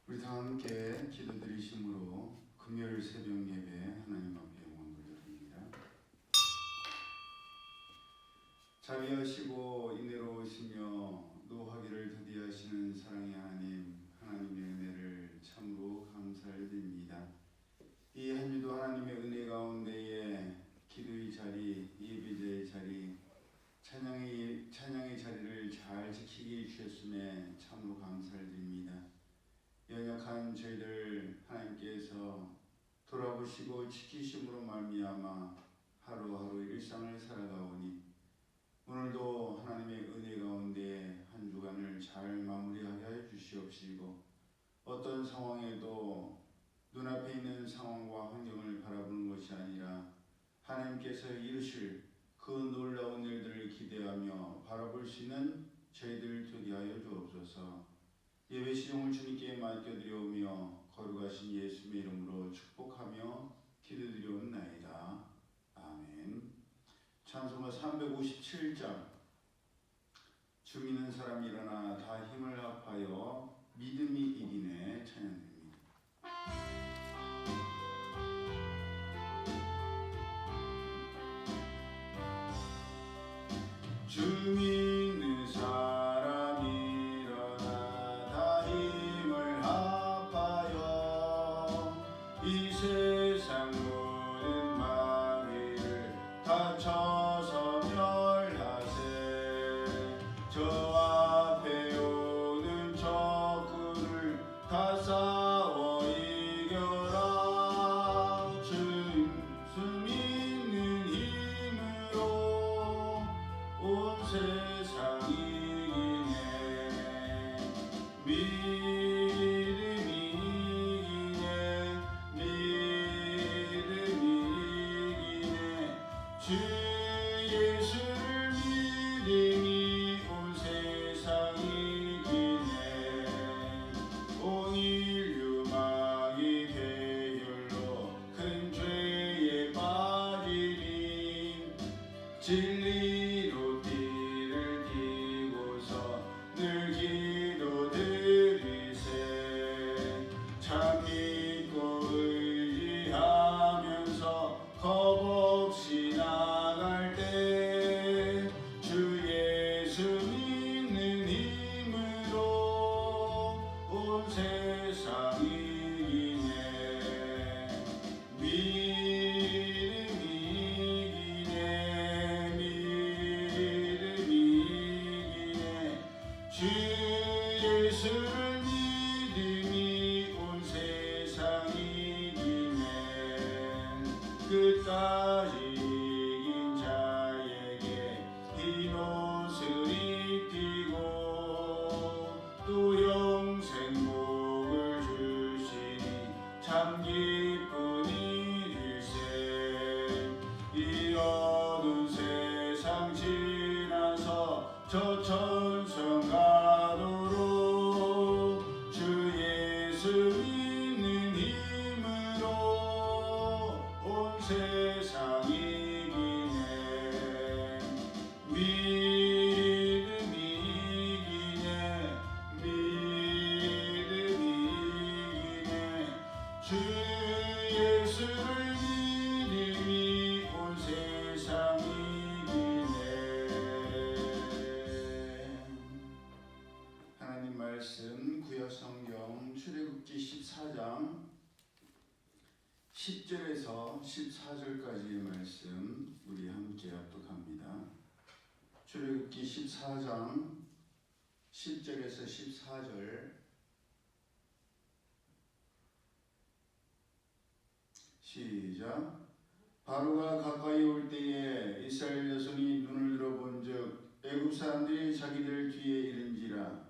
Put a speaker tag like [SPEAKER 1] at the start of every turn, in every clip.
[SPEAKER 1] 우리 다 함께 기도드리심으로 금요일 새벽 예배 하나님 앞에 영광 돌려드립니다. 자비하시고 인내로우시며 노하기를 더디하시는 사랑의 하나님, 하나님의 은혜를 참으로 감사드립니다. 이 한 주도 하나님의 은혜 가운데에 기도의 자리, 예배자의 자리, 찬양의 자리를 잘 지키게 해주셨음에 참으로 감사드립니다. 연약한 저희들 하나님께서 돌아보시고 지키심으로 말미암아 하루하루 일상을 살아가오니 오늘도 하나님의 은혜 가운데 한 주간을 잘 마무리하게 하여 주시옵시고 어떤 상황에도 눈앞에 있는 상황과 환경을 바라보는 것이 아니라 하나님께서 이루실 그 놀라운 일들을 기대하며 바라볼 수 있는 저희들 되게 하여 주옵소서. 예배 시종을 주님께 맡겨드려오며 거룩하신 예수의 이름으로 축복하며 기도드려옵나이다. 아멘. 찬송가 357장 주 믿는 사람 일어나 다 힘을 합하여 믿음이 이기네 찬양됩니다. 주 믿는 사람 일어나 다 힘을 합하여 이 세상 모든 마귀를 다 쳐서 멸하세. 저 앞에 오는 적군을 다 싸워 이겨라. 주 믿는 힘으로 온 세상 이기네. 믿음이 이기네. 주 예수를 믿음이 온 세상 이기네. 온 인류 마귀 계율로 큰 죄에 빠지니 진리로 띠를 띠고서 늘 기도드리세. 참 믿고 의지하면서 겁없이 나갈 때 주 예수 믿는 힘으로 온 세상 이기네. 주 예수를 믿음이 온 세상 이기네. 끝까지 이긴 자에게 흰 옷을 입히고 또 영생복을 주시니 참 기쁜 일일세. 이 어두운 세상 지나서 저 천성 가도록 주 예수 믿는 힘으로 온 세상 이기네. 믿음이 이기네. 주 예수를 믿음이 온 세상 이기네. 하나님 말씀 구약성경 출애굽기 14장 10절에서 14절까지의 말씀 우리 함께 합독합니다. 출애굽기 14장 10절에서 14절 시작. 바로가 가까이 올 때에 이스라엘 자손이 눈을 들어본즉 애굽 사람들이 자기들 뒤에 이른지라.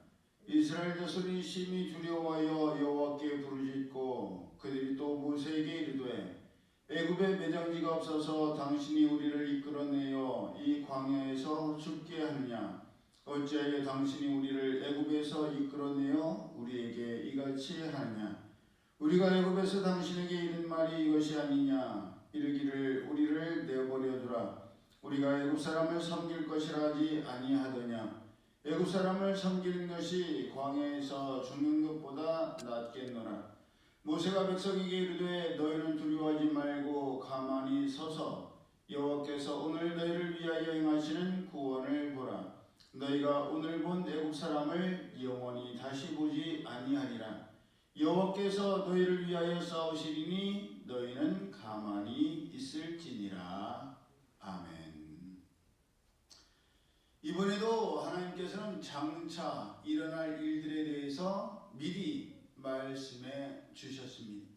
[SPEAKER 1] 이스라엘 자손이 심히 두려워하여 여호와께 부르짖고 그들이 또 모세에게 이르되 애굽에 매장지가 없어서 당신이 우리를 이끌어내어 이 광야에서 죽게 하느냐. 어찌하여 당신이 우리를 애굽에서 이끌어내어 우리에게 이같이 하느냐. 우리가 애굽에서 당신에게 이른 말이 이것이 아니냐. 이르기를 우리를 내버려 두라. 우리가 애굽 사람을 섬길 것이라 하지 아니하더냐. 애굽 사람을 섬기는 것이 광야에서 죽는 것보다 낫겠노라. 모세가 백성에게 이르되 너희는 두려워하지 말고 가만히 서서 여호와께서 오늘 너희를 위하여 행하시는 구원을 보라. 너희가 오늘 본 애굽 사람을 영원히 다시 보지 아니하리라. 여호와께서 너희를 위하여 싸우시리니 너희는 가만히 있을지니라. 아멘. 이번에도 하나님께서는 장차 일어날 일들에 대해서 미리 말씀해 주셨습니다.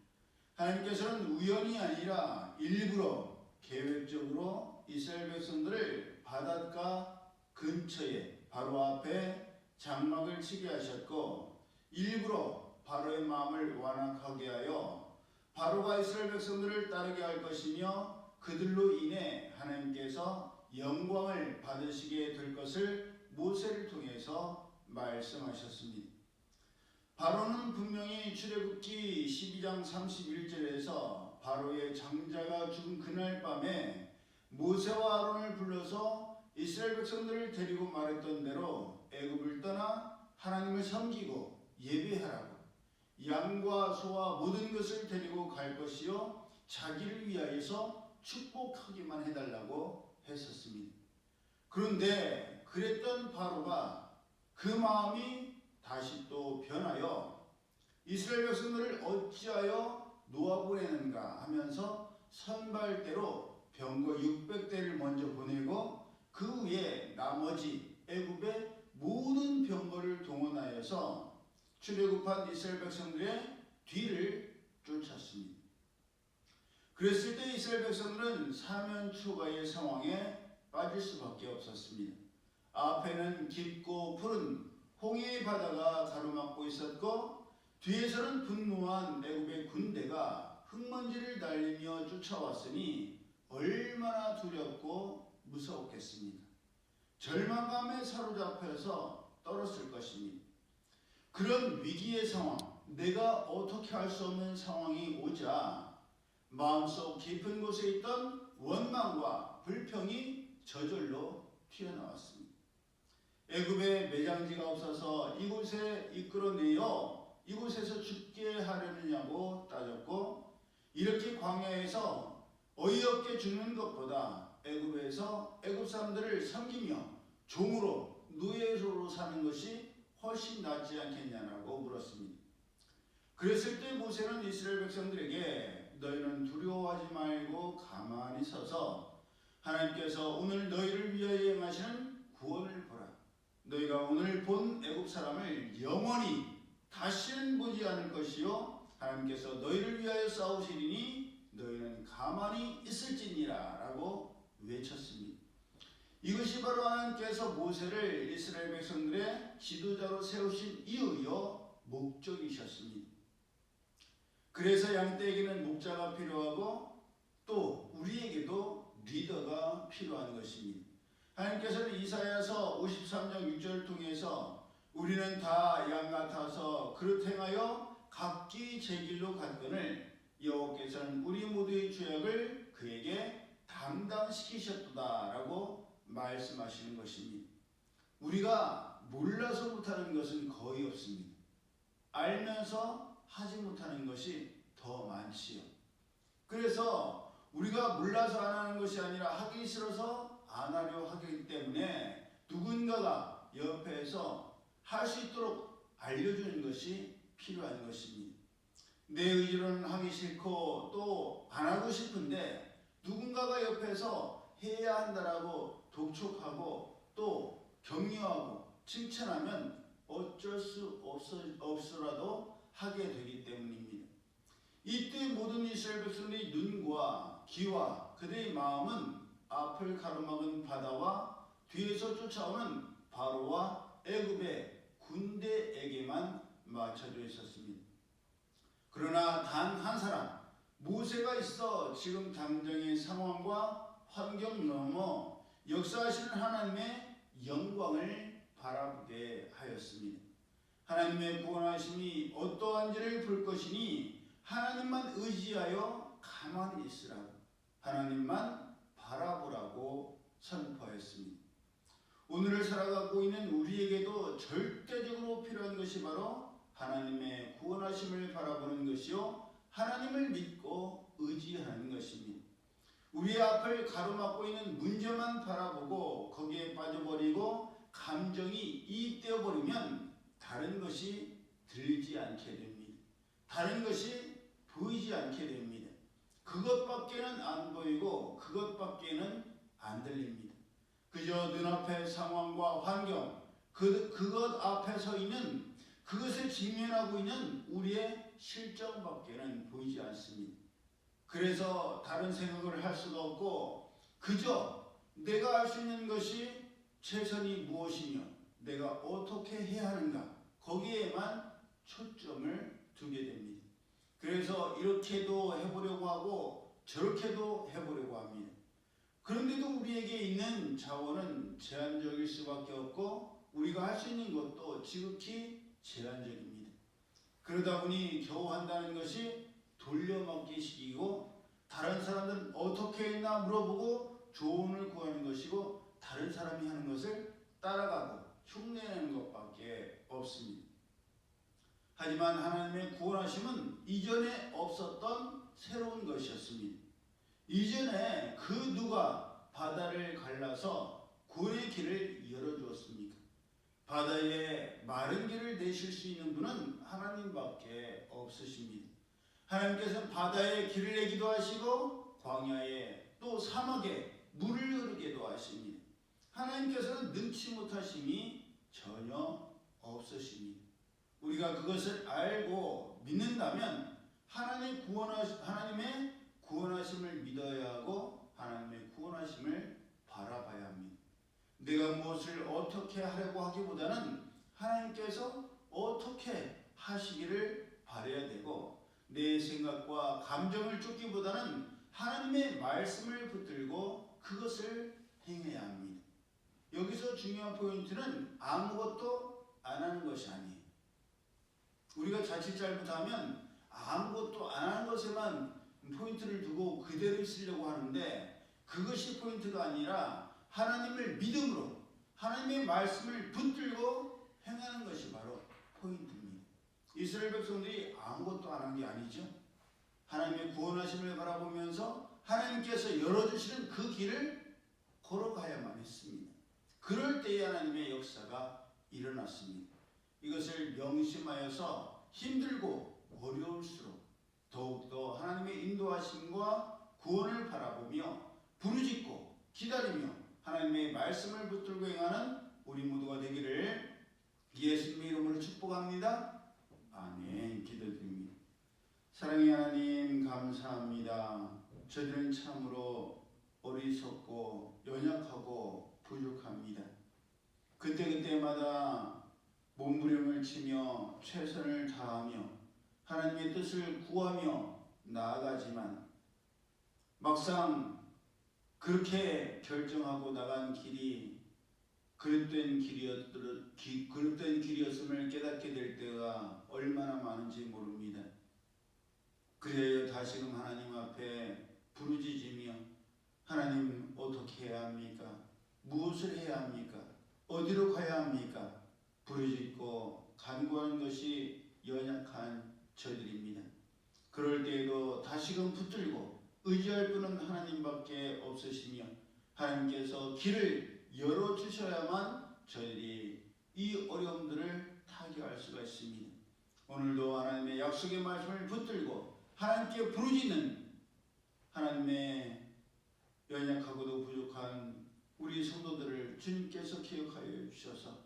[SPEAKER 1] 하나님께서는 우연이 아니라 일부러 계획적으로 이스라엘 백성들을 바닷가 근처에 바로 앞에 장막을 치게 하셨고, 일부러 바로의 마음을 완악하게 하여 바로가 이스라엘 백성들을 따르게 할 것이며 그들로 인해 하나님께서 영광을 받으시게 될 것을 모세를 통해서 말씀하셨습니다. 바로는 분명히 출애굽기 12장 31절에서 바로의 장자가 죽은 그날 밤에 모세와 아론을 불러서 이스라엘 백성들을 데리고 말했던 대로 애굽을 떠나 하나님을 섬기고 예배하라고, 양과 소와 모든 것을 데리고 갈 것이요 자기를 위하여서 축복하기만 해달라고 했었습니다. 그런데 그랬던 바로가 그 마음이 다시 또 변하여 이스라엘 백성들을 어찌하여 놓아보내는가 하면서 선발대로 병거 600대를 먼저 보내고 그 후에 나머지 애굽의 모든 병거를 동원하여서 출애굽한 이스라엘 백성들의 뒤를 쫓았습니다. 그랬을 때 이스라엘 백성들은 사면 초가의 상황에 빠질 수밖에 없었습니다. 앞에는 깊고 푸른 홍해의 바다가 가로막고 있었고, 뒤에서는 분노한 애굽의 군대가 흙먼지를 날리며 쫓아왔으니 얼마나 두렵고 무서웠겠습니까? 절망감에 사로잡혀서 떨었을 것입니다. 그런 위기의 상황, 내가 어떻게 할 수 없는 상황이 오자 마음속 깊은 곳에 있던 원망과 불평이 저절로 튀어나왔습니다. 애굽에 매장지가 없어서 이곳에 이끌어내어 이곳에서 죽게 하려느냐고 따졌고, 이렇게 광야에서 어이없게 죽는 것보다 애굽에서 애굽 사람들을 섬기며 종으로 노예로 사는 것이 훨씬 낫지 않겠냐고 물었습니다. 그랬을 때 모세는 이스라엘 백성들에게 너희는 두려워하지 말고 가만히 서서 하나님께서 오늘 너희를 위하여 행하시는 구원을 보라. 너희가 오늘 본 애굽 사람을 영원히 다시는 보지 않을 것이요 하나님께서 너희를 위하여 싸우시리니 너희는 가만히 있을지니라 라고 외쳤습니다. 이것이 바로 하나님께서 모세를 이스라엘 백성들의 지도자로 세우신 이유요 목적이셨습니다. 그래서 양떼에게는 목자가 필요하고 또 우리에게도 리더가 필요한 것입니다. 하나님께서는 이사야서 53장 6절을 통해서 우리는 다 양 같아서 그릇 행하여 각기 제 길로 갔거늘 여호와께서는 우리 모두의 죄악을 그에게 담당시키셨도다 라고 말씀하시는 것입니다. 우리가 몰라서 못하는 것은 거의 없습니다. 알면서 하지 못하는 것이 더 많지요. 그래서 우리가 몰라서 안 하는 것이 아니라 하기 싫어서 안 하려 하기 때문에 누군가가 옆에서 할 수 있도록 알려주는 것이 필요한 것입니다. 내 의지로는 하기 싫고 또 안 하고 싶은데 누군가가 옆에서 해야 한다라고 독촉하고 또 격려하고 칭찬하면 어쩔 수 없어라도 하게 되기 때문입니다. 이때 모든 이스라엘 백성의 눈과 귀와 그들의 마음은 앞을 가로막은 바다와 뒤에서 쫓아오는 바로와 애굽의 군대에게만 맞춰져 있었습니다. 그러나 단 한 사람 모세가 있어 지금 당장의 상황과 환경 넘어 역사하시는 하나님의 영광을 바라보게 하였습니다. 하나님의 구원하심이 어떠한지를 볼 것이니 하나님만 의지하여 가만히 있으라고, 하나님만 바라보라고 선포했습니다. 오늘을 살아가고 있는 우리에게도 절대적으로 필요한 것이 바로 하나님의 구원하심을 바라보는 것이요, 하나님을 믿고 의지하는 것입니다. 우리의 앞을 가로막고 있는 문제만 바라보고 거기에 빠져버리고 감정이 이입되어 버리면 다른 것이 들리지 않게 됩니다. 다른 것이 보이지 않게 됩니다. 그것밖에는 안 보이고 그것밖에는 안 들립니다. 그저 눈앞의 상황과 환경, 그것 앞에 서 있는, 그것을 직면하고 있는 우리의 실정밖에는 보이지 않습니다. 그래서 다른 생각을 할 수가 없고 그저 내가 할 수 있는 것이 최선이 무엇이며 내가 어떻게 해야 하는가, 거기에만 초점을 두게 됩니다. 그래서 이렇게도 해보려고 하고 저렇게도 해보려고 합니다. 그런데도 우리에게 있는 자원은 제한적일 수밖에 없고 우리가 할 수 있는 것도 지극히 제한적입니다. 그러다 보니 겨우 한다는 것이 돌려막기식이고 다른 사람들은 어떻게 했나 물어보고 조언을 구하는 것이고 다른 사람이 하는 것을 따라가고 흉내내는 것밖에 없습니다. 하지만 하나님의 구원하심은 이전에 없었던 새로운 것이었습니다. 이전에 그 누가 바다를 갈라서 구원의 길을 열어주었습니까? 바다에 마른 길을 내실 수 있는 분은 하나님밖에 없으십니다. 하나님께서는 바다에 길을 내기도 하시고 광야에 또 사막에 물을 흐르게도 하십니다. 하나님께서는 능치 못하심이 전혀 없으십니다. 우리가 그것을 알고 믿는다면 하나님의 구원하심을 믿어야 하고 하나님의 구원하심을 바라봐야 합니다. 내가 무엇을 어떻게 하려고 하기보다는 하나님께서 어떻게 하시기를 바라야 되고, 내 생각과 감정을 쫓기보다는 하나님의 말씀을 붙들고 그것을 행해야 합니다. 여기서 중요한 포인트는 아무것도 안 하는 것이 아니에요. 우리가 자칫 잘못하면 아무것도 안 하는 것에만 포인트를 두고 그대로 있으려고 하는데 그것이 포인트가 아니라 하나님을 믿음으로 하나님의 말씀을 붙들고 행하는 것이 바로 포인트입니다. 이스라엘 백성들이 아무것도 안 한 게 아니죠. 하나님의 구원하심을 바라보면서 하나님께서 열어주시는 그 길을 걸어가야만 했습니다. 그럴 때에 하나님의 역사가 일어났습니다. 이것을 명심하여서 힘들고 어려울수록 더욱더 하나님의 인도하심과 구원을 바라보며 부르짖고 기다리며 하나님의 말씀을 붙들고 행하는 우리 모두가 되기를 예수님의 이름으로 축복합니다. 아멘. 기도드립니다. 사랑의 하나님, 감사합니다. 저들은 참으로 어리석고 연약하고 부족합니다. 그때그때마다 몸부림을 치며 최선을 다하며 하나님의 뜻을 구하며 나아가지만 막상 그렇게 결정하고 나간 길이 그릇된 길이었음을 깨닫게 될 때가 얼마나 많은지 모릅니다. 그래야 다시금 하나님 앞에 부르짖으며 하나님 어떻게 해야 합니까? 무엇을 해야 합니까? 어디로 가야 합니까? 부르짖고 간구하는 것이 연약한 저들입니다. 그럴 때에도 다시금 붙들고 의지할 분은 하나님밖에 없으시며 하나님께서 길을 열어주셔야만 저희들이 이 어려움들을 타개할 수가 있습니다. 오늘도 하나님의 약속의 말씀을 붙들고 하나님께 부르짖는 하나님의 연약하고도 부족한 우리 성도들을 주님께서 기억하여 주셔서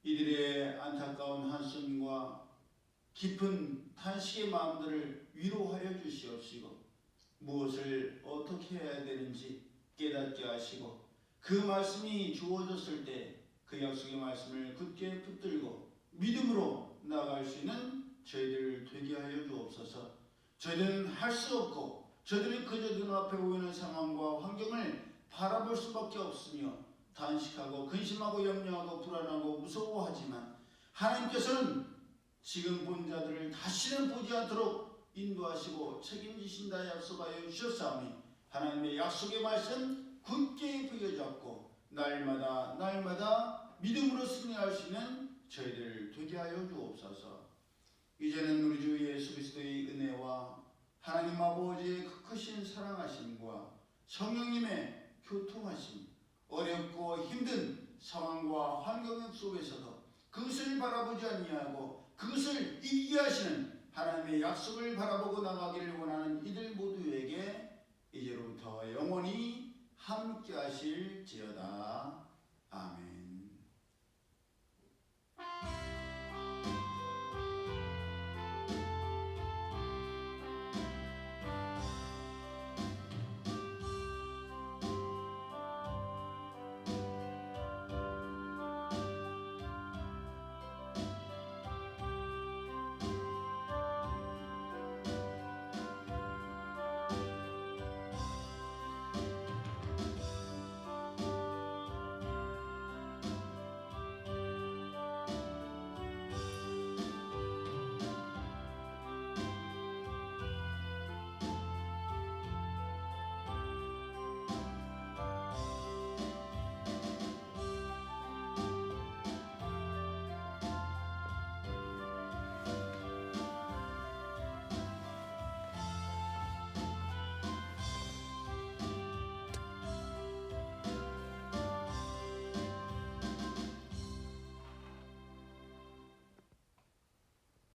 [SPEAKER 1] 이들의 안타까운 한숨과 깊은 탄식의 마음들을 위로하여 주시옵시고 무엇을 어떻게 해야 되는지 깨닫게 하시고 그 말씀이 주어졌을 때 그 약속의 말씀을 굳게 붙들고 믿음으로 나아갈 수 있는 저희들 되게 하여 주옵소서. 저희들은 할 수 없고 저희들이 그저 눈앞에 보이는 상황과 환경을 바라볼 수밖에 없으며 단식하고 근심하고 염려하고 불안하고 무서워하지만 하나님께서는 지금 본 자들을 다시는 보지 않도록 인도하시고 책임지신다 약속하여 주셨사오니 하나님의 약속의 말씀 굳게 부여잡고 날마다 믿음으로 승리할 수 있는 저희들 되게 하여 주옵소서. 이제는 우리 주 예수 그리스도의 은혜와 하나님 아버지의 그 크신 사랑하심과 성령님의 교통하심, 어렵고 힘든 상황과 환경 속에서도 그것을 바라보지 아니하고 그것을 이기게 하시는 하나님의 약속을 바라보고 나가기를 원하는 이들 모두에게 이제로부터 영원히 함께 하실지어다. 아멘.